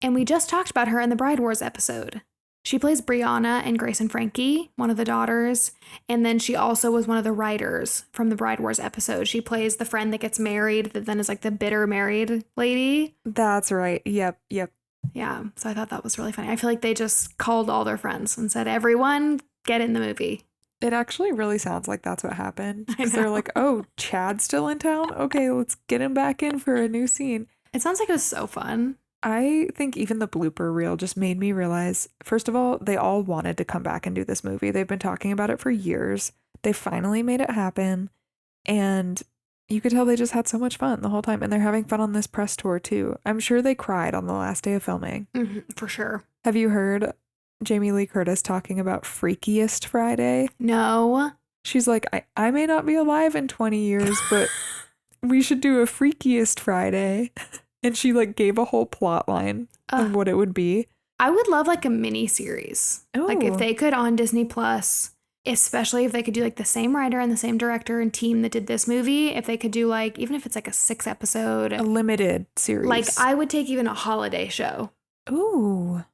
And we just talked about her in the Bride Wars episode. She plays Brianna in Grace and Frankie, one of the daughters. And then she also was one of the writers from the Bride Wars episode. She plays the friend that gets married that then is like the bitter married lady. That's right. Yep. Yeah. So I thought that was really funny. I feel like they just called all their friends and said, everyone get in the movie. It actually really sounds like that's what happened. Because they're like, oh, Chad's still in town? Okay, let's get him back in for a new scene. It sounds like it was so fun. I think even the blooper reel just made me realize, first of all, they all wanted to come back and do this movie. They've been talking about it for years. They finally made it happen. And you could tell they just had so much fun the whole time. And they're having fun on this press tour too. I'm sure they cried on the last day of filming. For sure. Have you heard Jamie Lee Curtis talking about Freakiest Friday? No. She's like, I may not be alive in 20 years, but we should do a Freakiest Friday. And she like gave a whole plot line of what it would be. I would love like a mini series. Like if they could on Disney Plus, especially if they could do like the same writer and the same director and team that did this movie. If they could do like, even if it's like a 6 episode. A limited series. Like I would take even a holiday show. Ooh.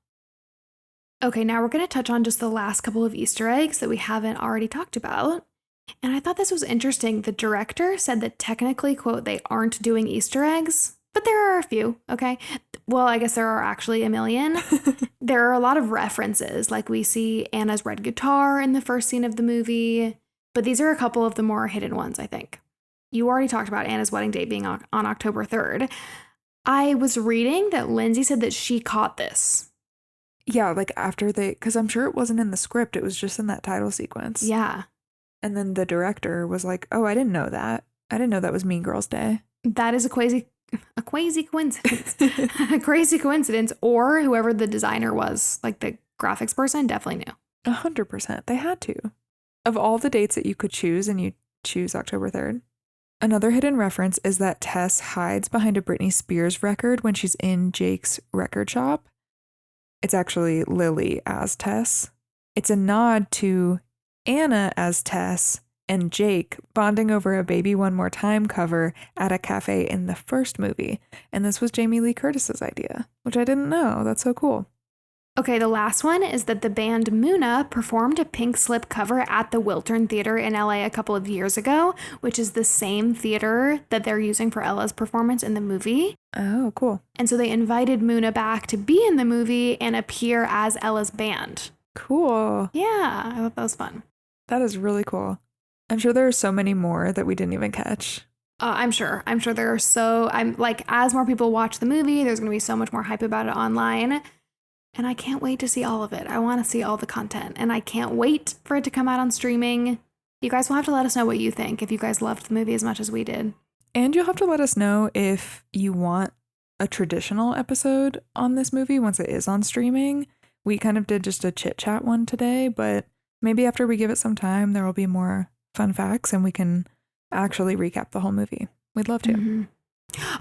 Okay, now we're going to touch on just the last couple of Easter eggs that we haven't already talked about. And I thought this was interesting. The director said that technically, quote, they aren't doing Easter eggs. But there are a few, okay? Well, I guess there are actually a million. There are a lot of references, like we see Anna's red guitar in the first scene of the movie. But these are a couple of the more hidden ones, I think. You already talked about Anna's wedding date being on October 3rd. I was reading that Lindsay said that she caught this. Yeah, like after because I'm sure it wasn't in the script. It was just in that title sequence. Yeah. And then the director was like, oh, I didn't know that. I didn't know that was Mean Girls Day. That is a a crazy coincidence. A crazy coincidence. Or whoever the designer was, like the graphics person, definitely knew. 100%. They had to. Of all the dates that you could choose, and you choose October 3rd. Another hidden reference is that Tess hides behind a Britney Spears record when she's in Jake's record shop. It's actually Lily as Tess. It's a nod to Anna as Tess and Jake bonding over a Baby One More Time cover at a cafe in the first movie. And this was Jamie Lee Curtis's idea, which I didn't know. That's so cool. Okay, the last one is that the band Muna performed a Pink Slip cover at the Wiltern Theater in LA a couple of years ago, which is the same theater that they're using for Ella's performance in the movie. Oh, cool. And so they invited Muna back to be in the movie and appear as Ella's band. Cool. Yeah, I thought that was fun. That is really cool. I'm sure there are so many more that we didn't even catch. I'm sure there are I'm like, as more people watch the movie, there's going to be so much more hype about it online. And I can't wait to see all of it. I want to see all the content. And I can't wait for it to come out on streaming. You guys will have to let us know what you think if you guys loved the movie as much as we did. And you'll have to let us know if you want a traditional episode on this movie once it is on streaming. We kind of did just a chit chat one today, but maybe after we give it some time, there will be more fun facts and we can actually recap the whole movie. We'd love to. Mm-hmm.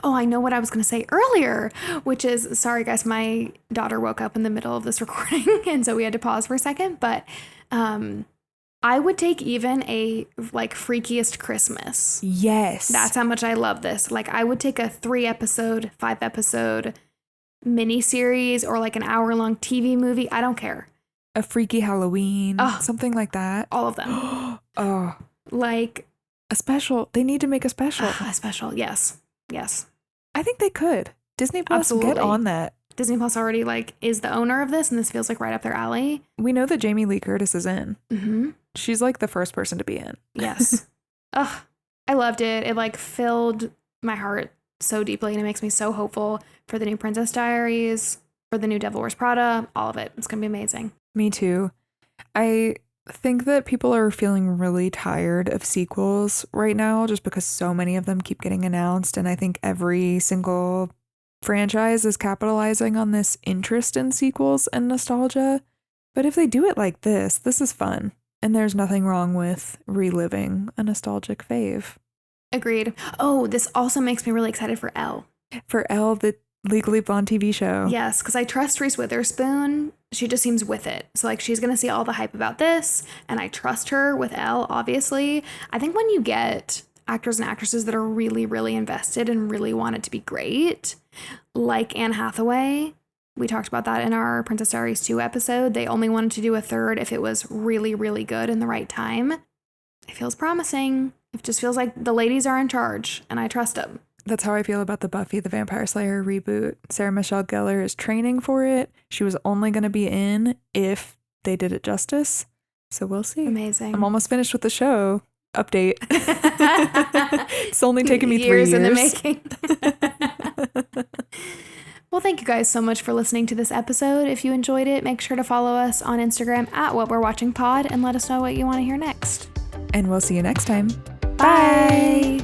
Oh, I know what I was going to say earlier, which is, sorry guys, my daughter woke up in the middle of this recording and so we had to pause for a second, but I would take even a like Freakiest Christmas. Yes. That's how much I love this. Like I would take a 3-episode, 5-episode miniseries or like an hour-long TV movie. I don't care. A Freaky Halloween, something like that. All of them. Oh. Like a special. They need to make a special. A special, yes. Yes. I think they could. Disney Plus, absolutely. Get on that. Disney Plus already like is the owner of this and this feels like right up their alley. We know that Jamie Lee Curtis is in. Mm-hmm. She's like the first person to be in. Yes. Ugh. I loved it. It like filled my heart so deeply and it makes me so hopeful for the new Princess Diaries, for the new Devil Wears Prada, all of it. It's going to be amazing. Me too. I think that people are feeling really tired of sequels right now just because so many of them keep getting announced. And I think every single franchise is capitalizing on this interest in sequels and nostalgia. But if they do it like this is fun. And there's nothing wrong with reliving a nostalgic fave. Agreed. Oh, this also makes me really excited for Elle. For Elle, the Legally Blonde TV show. Yes, because I trust Reese Witherspoon. She just seems with it. So like she's going to see all the hype about this. And I trust her with Elle, obviously. I think when you get actors and actresses that are really, really invested and really want it to be great, like Anne Hathaway, we talked about that in our Princess Diaries 2 episode. They only wanted to do a third if it was really, really good in the right time. It feels promising. It just feels like the ladies are in charge and I trust them. That's how I feel about the Buffy the Vampire Slayer reboot. Sarah Michelle Gellar is training for it. She was only going to be in if they did it justice. So we'll see. Amazing. I'm almost finished with the show. Update. It's only taken me 3 years. In the making. Well, thank you guys so much for listening to this episode. If you enjoyed it, make sure to follow us on Instagram at WhatWe'reWatchingPod and let us know what you want to hear next. And we'll see you next time. Bye.